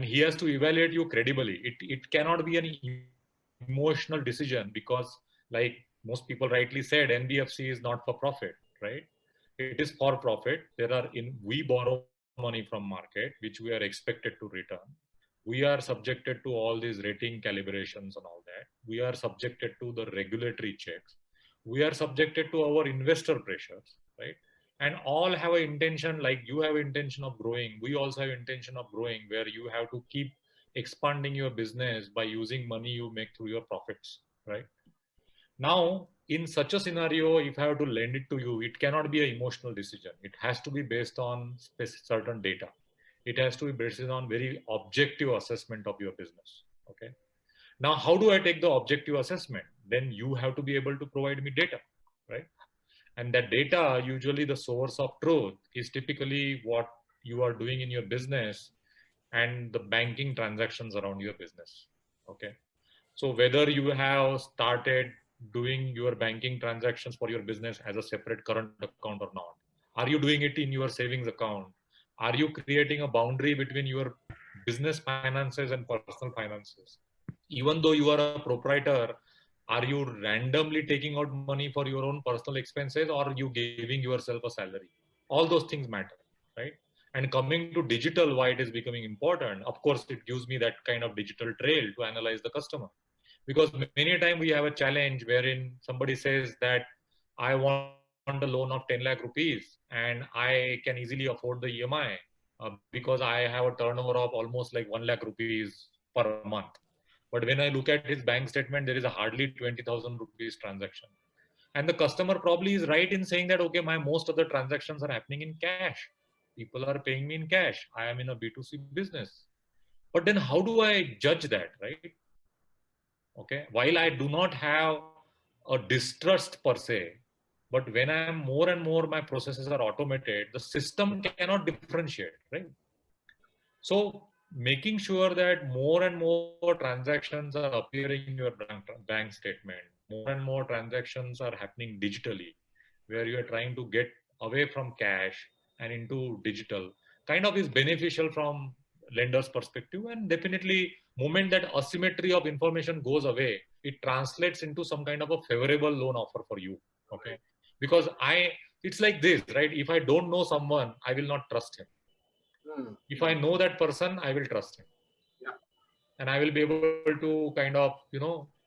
he has to evaluate you credibly. It cannot be an emotional decision, because like most people rightly said, NBFC is not for profit, right? It is for profit. We borrow money from market, which we are expected to return. We are subjected to all these rating calibrations and all that. We are subjected to the regulatory checks. We are subjected to our investor pressures, right? And all have an intention, like you have intention of growing. We also have intention of growing, where you have to keep expanding your business by using money you make through your profits, right? Now, in such a scenario, if I have to lend it to you, it cannot be an emotional decision. It has to be based on certain data. It has to be based on very objective assessment of your business. Okay. Now, how do I take the objective assessment? Then you have to be able to provide me data, right? And that data, usually the source of truth, is typically what you are doing in your business and the banking transactions around your business. Okay. So whether you have started doing your banking transactions for your business as a separate current account or not, are you doing it in your savings account? Are you creating a boundary between your business finances and personal finances? Even though you are a proprietor, are you randomly taking out money for your own personal expenses, or are you giving yourself a salary? All those things matter, right? And coming to digital, why it is becoming important, of course, it gives me that kind of digital trail to analyze the customer. Because many times we have a challenge wherein somebody says that I want a loan of 10 lakh rupees and I can easily afford the EMI because I have a turnover of almost like 1 lakh rupees per month. But when I look at his bank statement, there is a hardly 20,000 rupees transaction. And the customer probably is right in saying that, okay, my most of the transactions are happening in cash. People are paying me in cash. I am in a B2C business. But then how do I judge that, right? Okay. While I do not have a distrust per se, but when I am more and more, my processes are automated, the system cannot differentiate, right? So making sure that more and more transactions are appearing in your bank statement, more and more transactions are happening digitally, where you are trying to get away from cash and into digital, kind of is beneficial from lender's perspective. And definitely, moment that asymmetry of information goes away, it translates into some kind of a favorable loan offer for you. Okay, because it's like this, right? If I don't know someone, I will not trust him. If I know that person, I will trust him. Yeah. And I will be able to kind of,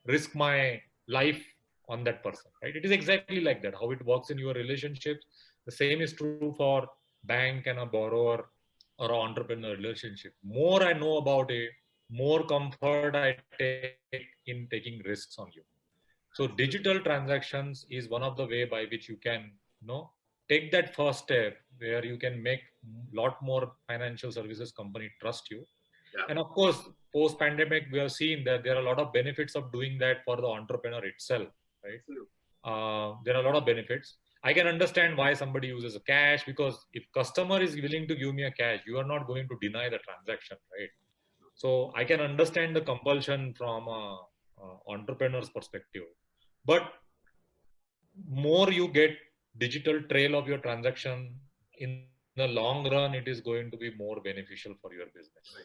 risk my life on that person, right? It is exactly like that, how it works in your relationships. The same is true for bank and a borrower or entrepreneur relationship. More I know about it, more comfort I take in taking risks on you. So digital transactions is one of the way by which you can, take that first step where you can make lot more financial services company trust you. Yeah. And of course, post pandemic, we have seen that there are a lot of benefits of doing that for the entrepreneur itself, right? There are a lot of benefits. I can understand why somebody uses a cash, because if customer is willing to give me a cash, you are not going to deny the transaction, right? So I can understand the compulsion from a entrepreneur's perspective. But more you get digital trail of your transaction, in the long run, it is going to be more beneficial for your business.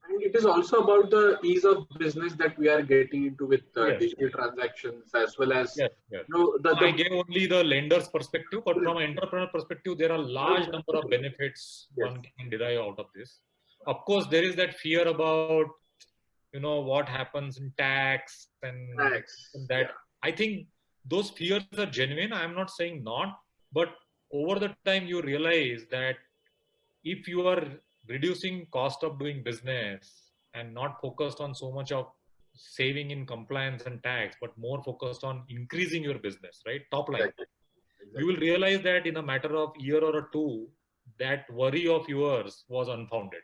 And it is also about the ease of business that we are getting into with Yes. digital transactions, as well as Yes, yes. I the gave only the lender's perspective, but from an entrepreneur perspective, there are large number of benefits one can derive out of this. Of course, there is that fear about, what happens in tax and tax. that. I think those fears are genuine. I'm not saying not, but over the time you realize that if you are reducing cost of doing business and not focused on so much of saving in compliance and tax, but more focused on increasing your business, right? Top line. Exactly. You will realize that in a matter of year or two, that worry of yours was unfounded.